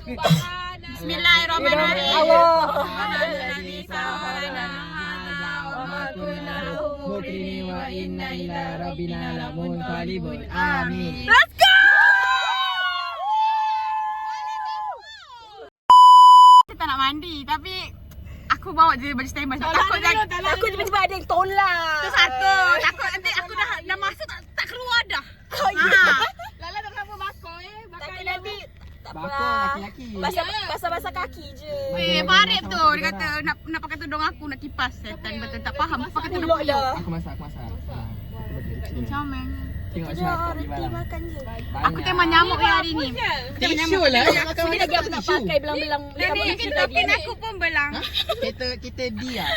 Bismillahirrahmanirrahim. Wa inna ila rabbina lamunqalibun. Amin. Let's go. Kita nak mandi tapi aku bawa je baju standby. Takut tiba-tiba ada yang tolak. Itu satu. Takut nanti aku dah masuk tak keluar dah. Oh ya. Lala tak kenapa bakar bakar nanti bakar laki-laki. Basah-basah kaki je. Farid tu dia kata nak pakai tudung aku nak kipas. Setan betul tak faham pakai tudung aku. Aku masak. Comel. Tengok siapa reti makan je. Aku tembak nyamuk hari ni. Tisu lah. Sini lagi aku nak pakai belang-belang. Tapi aku pun belang. Kita dia.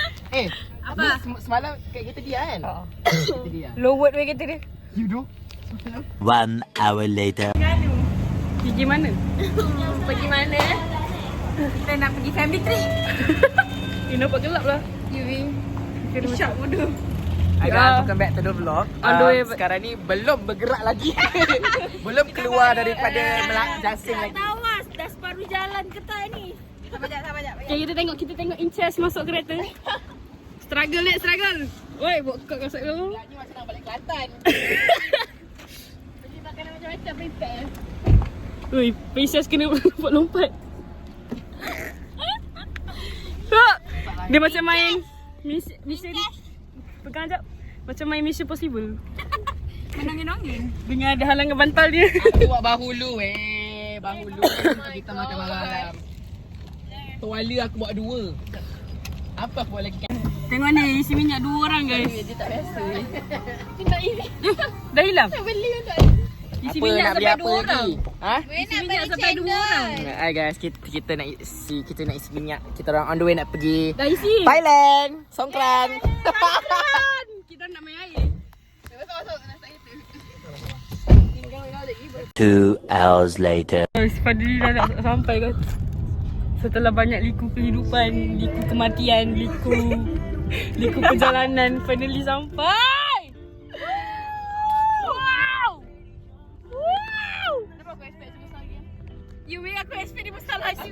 Apa? Semalam kita dia kan? Kita dia. Low word we kata dia. You do? 1 hour later. Pergi mana? Pergi mana? Kita nak pergi family trip. Nampak gelap lah. Syak bodoh. Hi guys, welcome back to the vlog. On the way sekarang ni belum bergerak lagi. Belum keluar daripada Jasing lagi. Tawas, dah separuh jalan ketah ni. Sabar jap. Okay, kita tengok Inces masuk kereta. Struggle. Oi, buat kau kasut dulu. Ni macam nak balik Kelantan. Beli makanan macam-macam prepare. Oi, Inces kena lompat. Dia macam main Mission. Pegang jap. Macam main Mission Possible. Menangin-angin. Dengan ada halangan bantal dia. Aku buat bahulu Bahulu kita makan malam. Tuala aku buat 2. Apa aku buat lagi kan? Tengok ni, isi minyak 2 orang guys. Dia tak biasa. Dah hilang. Beli untuk Isi Apa minyak nak beli sampai apa 2 orang. lagi? Ha? Isi minyak sampai 2 orang. Hai guys, kita nak isi minyak. Kita orang on the way nak pergi Dah isi. Thailand, Songkran. Kita nak main air. 2 hours later. Finally dah nak sampai kan. Setelah banyak liku kehidupan, liku kematian, liku perjalanan, finally sampai. Wow! Kenapa aku expect sebesar lagi? You make aku expect dia besar lagi.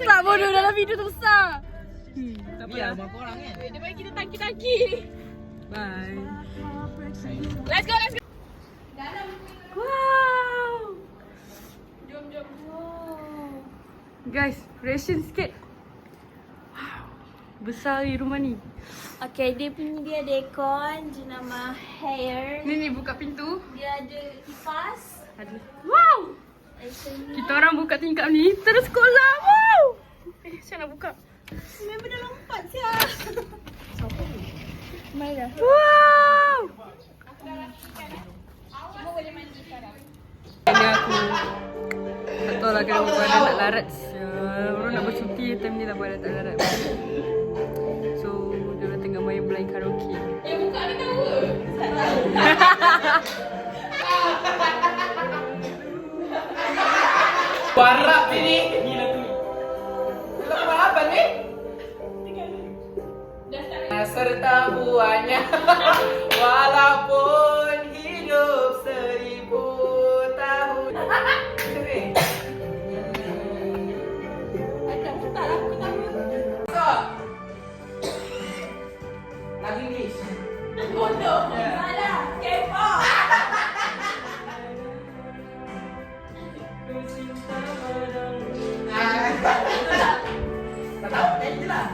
Tak bodoh dalam video tu besar. Tak apa Biar lah. berapa orang kan? Dia bagi kita tangki-tangki. Bye. Let's go. Wow! Jom. Guys, reaction sikit. Wow. Besar rumah ni. Okay, dia punya aircon jenama hair. Ni buka pintu. Dia ada kipas. Ada. Wow! Kita orang buka tingkap ni terus sekolah. Wow! Saya nak buka. Member dah lompat siap. Mai dah. Wow! Semua boleh mandi sekarang. Ini aku tak tahu lah kenapa badan tak larat. Orang nak bercuti time ni lah badan tak larat. So, diorang tengah main blind karaoke. Buka ni tahu. Warap sini. Belum apa ni? Serta buahnya. Walaupun hidup 1000 tahun. Ada tak aku tahu. Lagu English. Bodoh. Salah. K-pop. Tak tahu? Nyanyi je lah.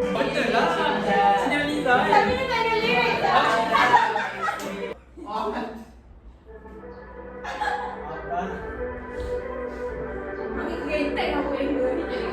Betul lah. Senyum Liza. Tapi dia tak ada lirik tak? Gentek aku yang dua ni jadi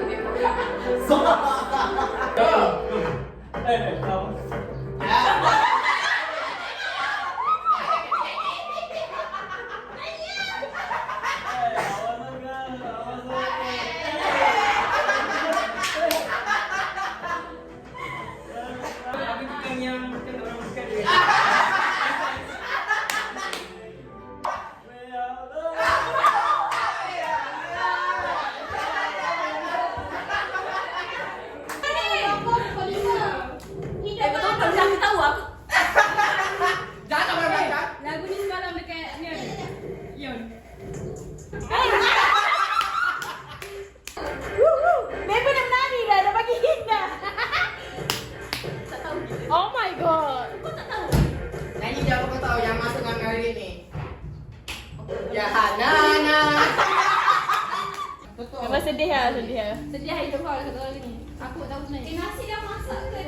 sedih lah, sedih lah. Sedih hari tu kau satu hari ni. Aku tak tahu sebenarnya. Nasi dah masak ke?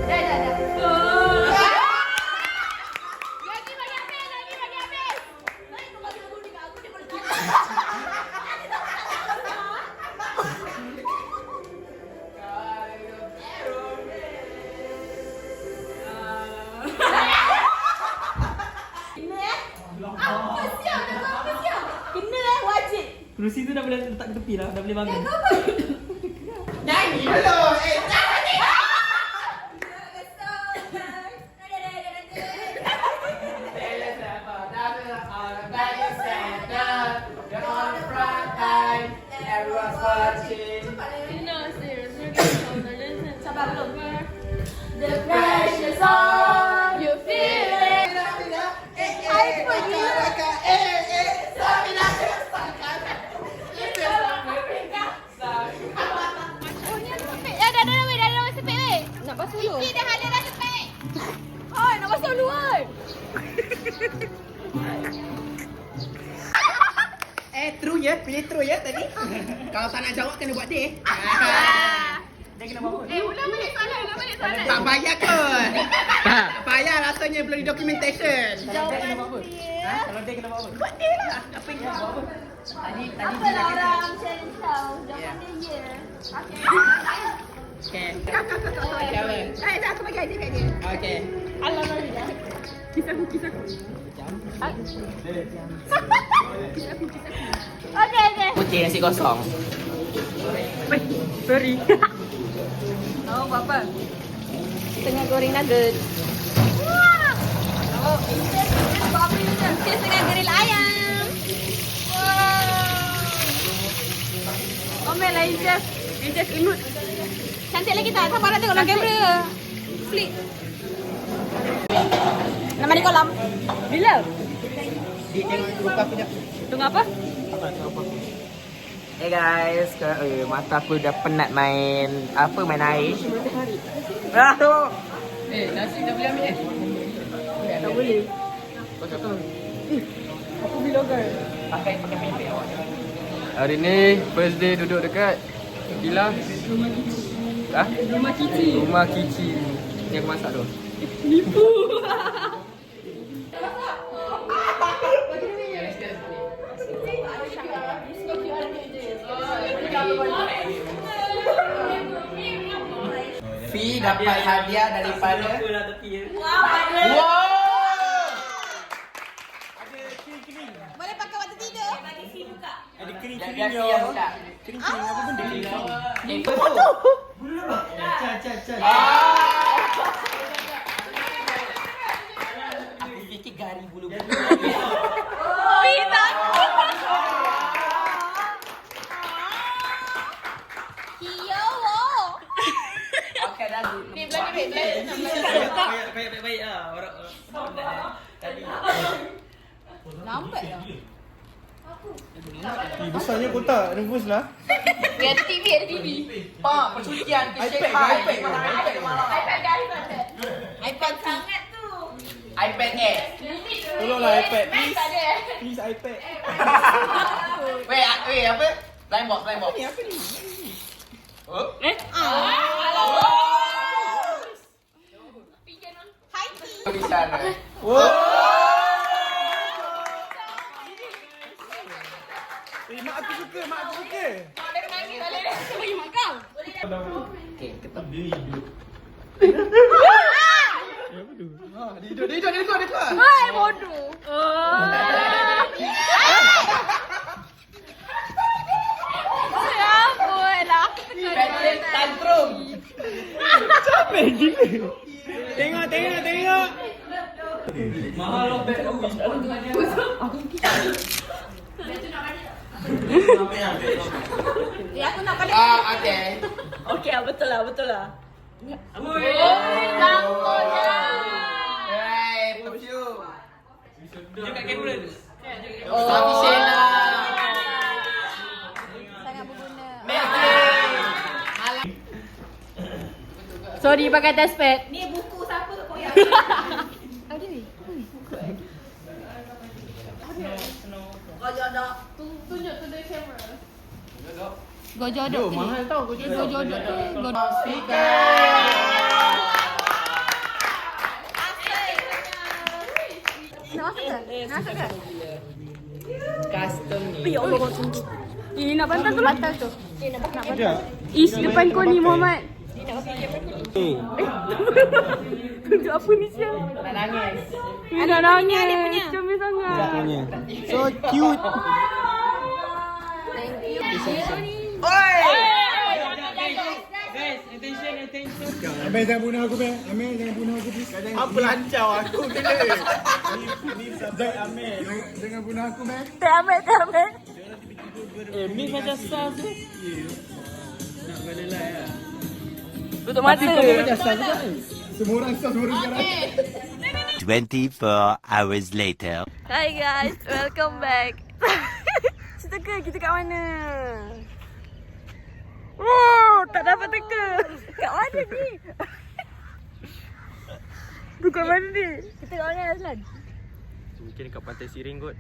Dah. Lagi bagi habis. Baik kau bagi aku dekat aku dia boleh Kena wajib. Kerusi tu dah boleh letak ke tepi dah boleh bangun. Nyanyi. sabar belum? The pressure song you feel it. I put you. Nak basuh dulu. Dah sepek. Oh, nak basuh dulu kan. True ya, pilih true ya tadi. Kalau tak nak jawab kena buat dia. Dia kena buat apa? Ulang balik soalan. Tak payah kot. Tak payah rasanya belum di documentation. Kalau dia kena buat apa? Kalau dia kena buat apa? Buat dia lah. Apa yang Buat apa? Tadi Apa dia lah kata. orang challenge kau? Jangan dia ya. Okay. Kau. Aku bagi idea kat dia. Okay. Okay. Putih nasi kosong. Sorry. Awak buat apa? Tengah goreng nugget. Oh, buat apa ni? Kita tengah grill ayam. Omel lah Ijaz. Ijaz imut. Cantik lagi tak? Siapa nak tengok dalam kamera? Flip. Nak mandi kolam. Bila? Dia tengok rupa aku dah. Tunggu apa? Hey guys, mata aku dah penat main main air. Tu. Nasi dah boleh ambil Tak boleh. Kau cakap. Aku vlogger. Pakai pempek awak. Hari ni first day duduk dekat Gila. Rumah Kici. Rumah Kici. Ni aku masak tu. Nipu. Fi dapat hadiah daripada Wow! Boleh pakai waktu tidur. Ada kering-kering Biar yo. Fi yang buka. Kering-kering apa benda kering-kering? Cak. Aku fikir gari bulu-bulu. Okey dah dulu. Baik lah. Orang tadi. Lambat lah. Besarnya kotak, nervous lah. Ada TV. Pak, percutian ke iPad Shanghai. ke? iPad sangat tu. iPad Air. Tolonglah iPad, please. Please iPad. Wait, apa? Blind box. Ni apa ni? Oh? Di sana. Mak aku suka. Bagi mak kau. Okey, kita Dia keluar. Hai bodoh. Siapalah. tantrum. Capek gila. Tengok. Mahal loh beg aku. Aku nak balik. Okey. Okey, betul lah. Right, perfume. Tunjuk kat kamera tu. Sufficient lah. Sangat berguna. Sorry pakai touchpad. Ni buku siapa tu kau yang? Kau jodoh. Tunjuk tu dia kamera. Gojodok ni. Mahal tau kau jodoh. Gojodok tu. Custom ni. Nak bantal tu lah. Bantal tu. Is depan kau ni Muhammad. Tunjuk apa ni sial? Tak nangis. Nak nangis. Comel sangat. So cute. Amel jangan bunuh aku, Amel. Amel jangan bunuh aku, please. Apa lancar aku kena. Ni subjek Amel. Jangan bunuh aku, Amel. Tak Ahmed. Ni macam sas tu. Tutup mata. Macam sas kan? Semua orang sah, semua orang sekarang. 24 hours later. Hi guys, welcome back. Teka, kita kat mana? Oh, tak dapat teka. Kat mana ni? Tu kat mana ni? Kita kat mana Azlan? Mungkin dekat Pantai Siring kot.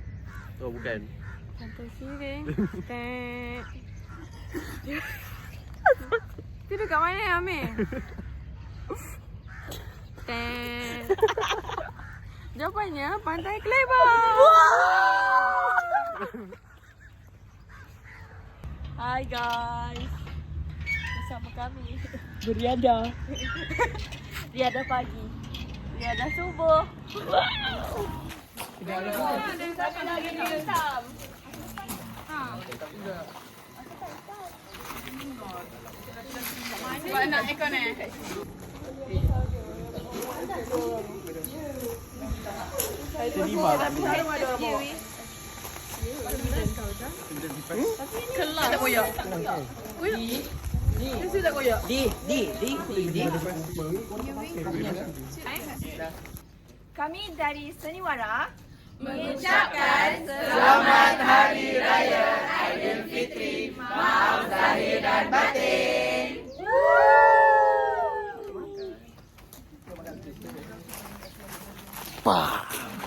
Oh bukan. Pantai Siring. Tek. Kita dekat mana Amir? Tek. Jawapannya Pantai Klebar. Hai guys. Bersama kami Beriada. Riadah pagi, riadah subuh. Sebab nak aircon eh. Kelak tak koyak. Mesti tak koyak. Kami dari Seniwara Mengucapkan Selamat Hari Raya Aidilfitri. Maaf zahir dan batin.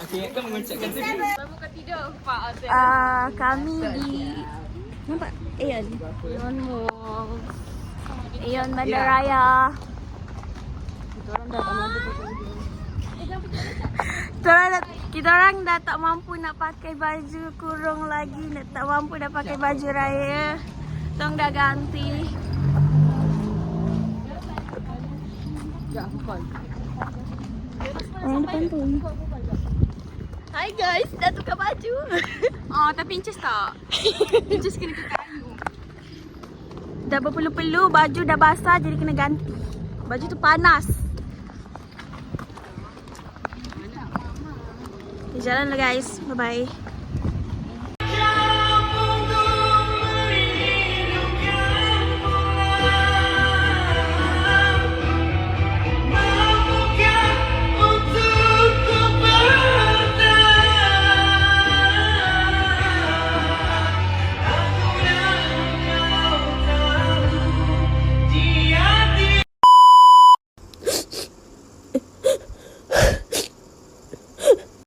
Okey, kan mengucapkan tu. Bukan tidur. Pak Azan. Kami di nampak Aeon Mall, Aeon Bandaraya. Kita orang dah tak mampu nak pakai baju kurung lagi, tak mampu dah pakai baju raya. Kita orang dah ganti. Orang depan tu. Hai guys, dah tukar baju. Oh, tapi inches tak? Inches kena ke kayu. Dah berpeluh-peluh, baju dah basah jadi kena ganti. Baju tu panas. Jalan lah guys. Bye bye.